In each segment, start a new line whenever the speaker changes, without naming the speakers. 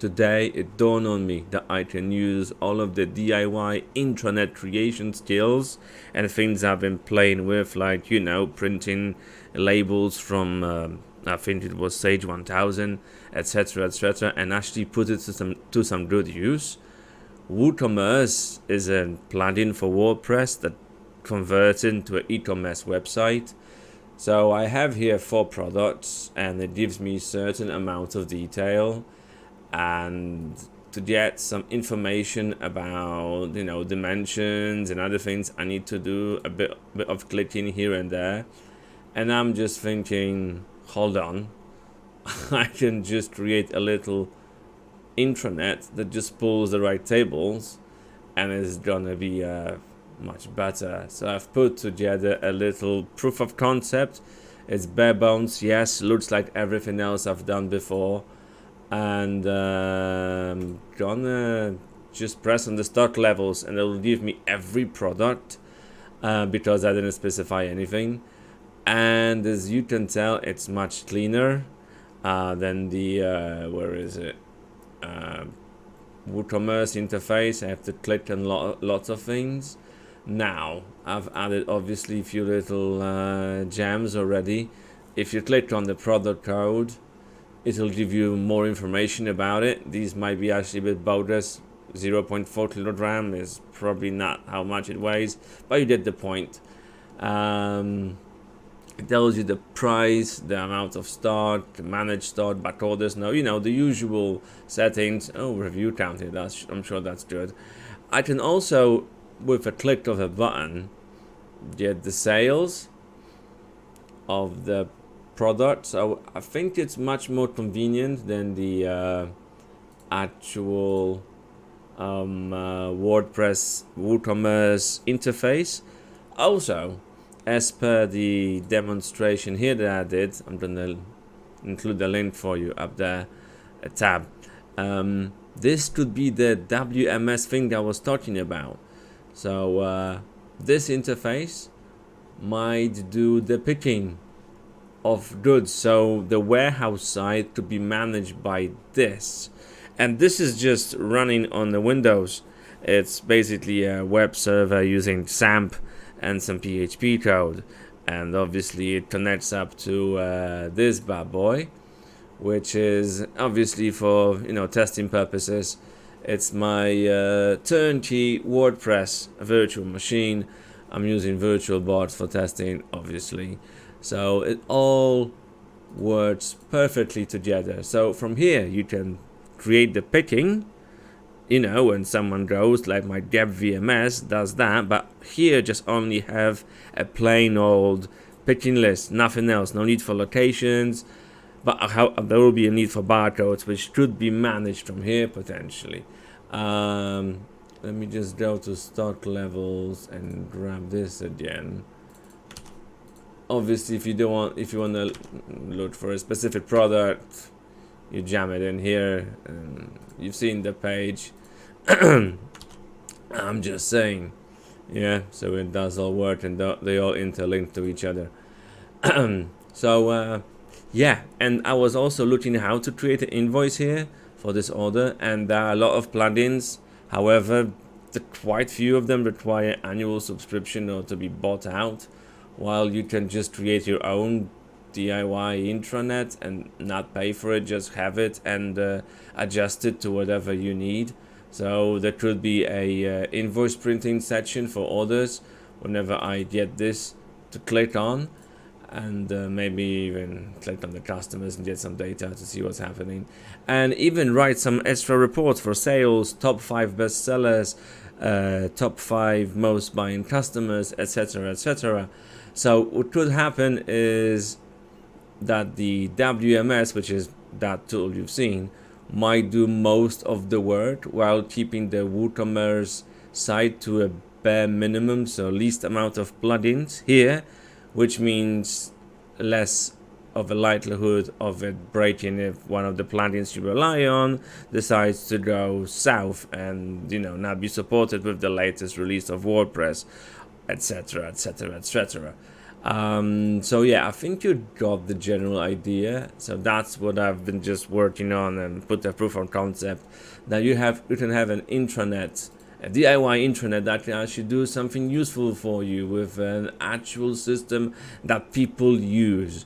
today it dawned on me that I can use all of the DIY intranet creation skills and things I've been playing with, like, printing labels from I think it was Sage 1000, etc., and actually put it to some good use. WooCommerce is a plugin for WordPress that converts into an e-commerce website. So I have here 4 products, and it gives me certain amount of detail, and to get some information about dimensions and other things, I need to do a bit of clicking here and there. And I'm just thinking, hold on, I can just create a little intranet that just pulls the right tables, and it's gonna be much better. So I've put together a little proof of concept. It's bare bones, yes, looks like everything else I've done before, and gonna just press on the stock levels, and it will give me every product because I didn't specify anything. And as you can tell, it's much cleaner than the where is it, WooCommerce interface. I have to click on lots of things. Now I've added obviously a few little gems already. If you click on the product code, it'll give you more information about it. These might be actually a bit bogus. 0.4 kilogram is probably not how much it weighs, but you get the point. It tells you the price, the amount of stock, manage stock, back orders. Now, the usual settings. Oh, review counting. I'm sure that's good. I can also, with a click of a button, get the sales of the product. So I think it's much more convenient than the actual WordPress WooCommerce interface. Also, as per the demonstration here that I did, I'm gonna include the link for you up there, a tab. This could be the WMS thing that I was talking about. So this interface might do the picking of goods. So the warehouse side could be managed by this. And this is just running on the Windows. It's basically a web server using XAMPP and some PHP code, and obviously it connects up to this bad boy, which is obviously for testing purposes. It's my turnkey WordPress virtual machine. I'm using virtual bots for testing, obviously, so it all works perfectly together. So from here you can create the picking. When someone goes, like my dev VMS does that, but here just only have a plain old picking list, nothing else, no need for locations, but there will be a need for barcodes, which could be managed from here potentially. Let me just go to stock levels and grab this again. Obviously, if you want to look for a specific product, you jam it in here, and you've seen the page. I'm just saying, yeah, so it does all work, and they all interlink to each other. So yeah, and I was also looking how to create an invoice here for this order, and there are a lot of plugins. However, quite few of them require annual subscription or to be bought out, while you can just create your own DIY intranet and not pay for it, just have it and adjust it to whatever you need. So there could be a invoice printing section for orders whenever I get this to click on, and maybe even click on the customers and get some data to see what's happening, and even write some extra reports for sales, top 5 best sellers, top 5 most buying customers, etc. So what could happen is that the WMS, which is that tool you've seen, might do most of the work while keeping the WooCommerce site to a bare minimum, so least amount of plugins here, which means less of a likelihood of it breaking if one of the plugins you rely on decides to go south and not be supported with the latest release of WordPress, etc. So yeah, I think you got the general idea. So that's what I've been just working on and put a proof of concept that you can have an intranet, a DIY intranet that can actually do something useful for you with an actual system that people use.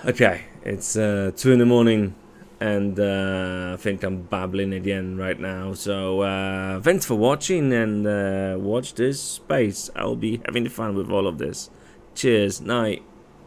Okay, it's 2 in the morning, and I think I'm babbling again right now. So thanks for watching, and watch this space. I'll be having fun with all of this. Cheers, night.